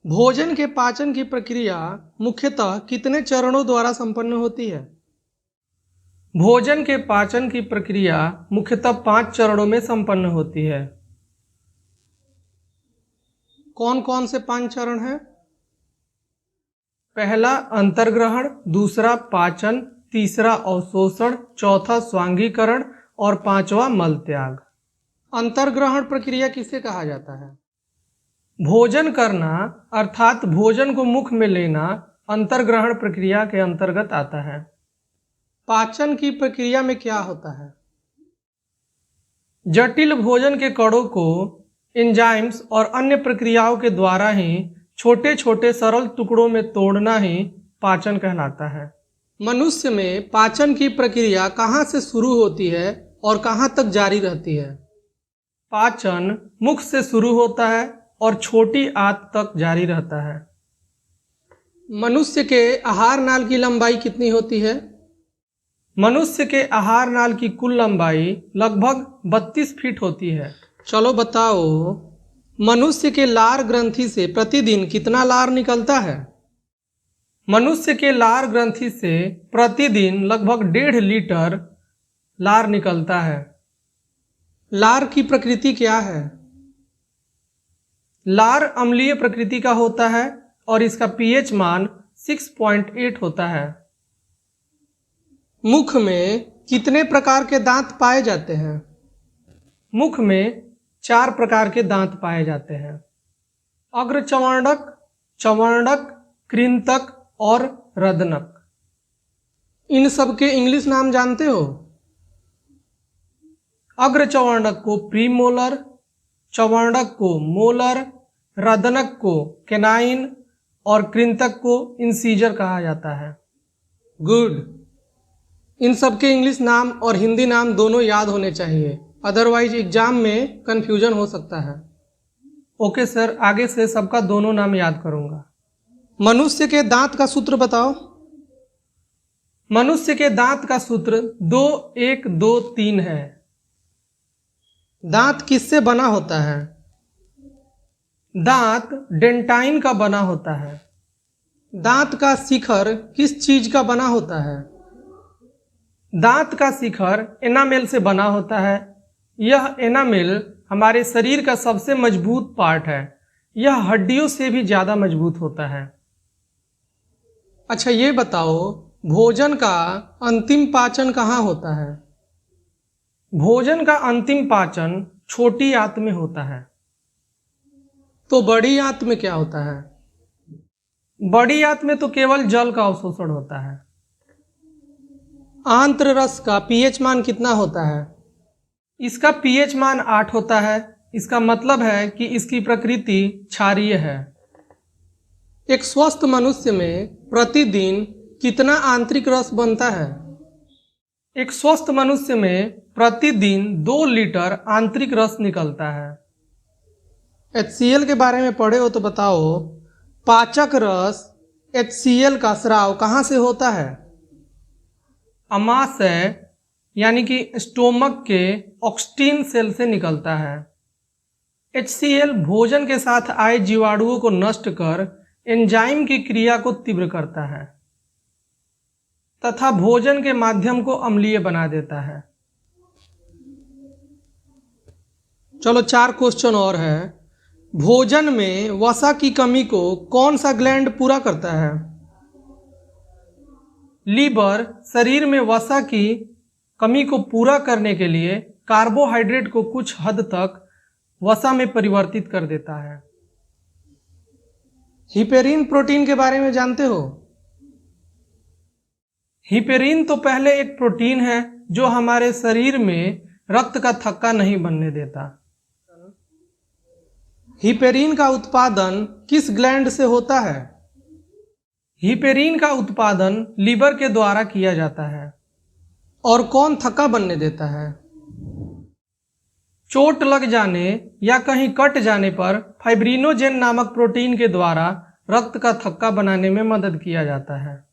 भोजन के पाचन की प्रक्रिया मुख्यतः कितने चरणों द्वारा संपन्न होती है? भोजन के पाचन की प्रक्रिया मुख्यतः 5 चरणों में संपन्न होती है। कौन कौन से 5 चरण हैं? पहला अंतर्ग्रहण, दूसरा पाचन, तीसरा अवशोषण, चौथा स्वांगीकरण और पांचवा मल त्याग। अंतर्ग्रहण प्रक्रिया किसे कहा जाता है? भोजन करना अर्थात भोजन को मुख में लेना अंतर्ग्रहण प्रक्रिया के अंतर्गत आता है। पाचन की प्रक्रिया में क्या होता है? जटिल भोजन के कणों को एंजाइम्स और अन्य प्रक्रियाओं के द्वारा ही छोटे छोटे सरल टुकड़ों में तोड़ना ही पाचन कहलाता है। मनुष्य में पाचन की प्रक्रिया कहाँ से शुरू होती है और कहाँ तक जारी रहती है? पाचन मुख से शुरू होता है और छोटी आंत तक जारी रहता है। मनुष्य के आहार नाल की लंबाई कितनी होती है? मनुष्य के आहार नाल की कुल लंबाई लगभग 32 फीट होती है। चलो बताओ, मनुष्य के लार ग्रंथि से प्रतिदिन कितना लार निकलता है? मनुष्य के लार ग्रंथि से प्रतिदिन लगभग 1.5 लीटर लार निकलता है। लार की प्रकृति क्या है? लार अम्लीय प्रकृति का होता है और इसका पीएच मान 6.8 होता है। मुख में कितने प्रकार के दांत पाए जाते हैं? मुख में 4 प्रकार के दांत पाए जाते हैं। अग्रचवर्णक, चवर्णक, कृंतक और रदनक। इन सब के इंग्लिश नाम जानते हो? अग्रचवर्णक को प्रीमोलर, चवर्णक को मोलर, रदनक को कैनाइन और कृंतक को इंसीजर कहा जाता है। गुड। इन सब के इंग्लिश नाम और हिंदी नाम दोनों याद होने चाहिए, अदरवाइज एग्जाम में कंफ्यूजन हो सकता है। ओके सर, आगे से सबका दोनों नाम याद करूंगा। मनुष्य के दांत का सूत्र बताओ। मनुष्य के दांत का सूत्र 2 1 2 3 है। दांत किससे बना होता है? दांत डेंटाइन का बना होता है। दांत का शिखर किस चीज का बना होता है? दांत का शिखर एनामेल से बना होता है। यह एनामेल हमारे शरीर का सबसे मजबूत पार्ट है। यह हड्डियों से भी ज्यादा मजबूत होता है। अच्छा ये बताओ, भोजन का अंतिम पाचन कहाँ होता है? भोजन का अंतिम पाचन छोटी आंत में होता है। तो बड़ी आंत में क्या होता है? बड़ी आंत में तो केवल जल का अवशोषण होता है। आंत्र रस का पीएच मान कितना होता है? इसका पीएच मान 8 होता है। इसका मतलब है कि इसकी प्रकृति क्षारीय है। एक स्वस्थ मनुष्य में प्रतिदिन कितना आंतरिक रस बनता है? एक स्वस्थ मनुष्य में प्रतिदिन 2 लीटर आंतरिक रस निकलता है। HCl के बारे में पढ़े हो तो बताओ, पाचक रस HCl का स्राव कहाँ से होता है? अमाशय यानी कि स्टोमक के ऑक्सटीन सेल से निकलता है। HCl भोजन के साथ आए जीवाणुओं को नष्ट कर एंजाइम की क्रिया को तीव्र करता है तथा भोजन के माध्यम को अम्लीय बना देता है। चलो 4 क्वेश्चन और है। भोजन में वसा की कमी को कौन सा ग्लैंड पूरा करता है? लीवर शरीर में वसा की कमी को पूरा करने के लिए कार्बोहाइड्रेट को कुछ हद तक वसा में परिवर्तित कर देता है। हिपेरिन प्रोटीन के बारे में जानते हो? हिपेरिन तो पहले एक प्रोटीन है जो हमारे शरीर में रक्त का थक्का नहीं बनने देता। हिपेरिन का उत्पादन किस ग्लैंड से होता है? हिपेरिन का उत्पादन लीवर के द्वारा किया जाता है। और कौन थक्का बनने देता है? चोट लग जाने या कहीं कट जाने पर फाइब्रिनोजेन नामक प्रोटीन के द्वारा रक्त का थक्का बनाने में मदद किया जाता है।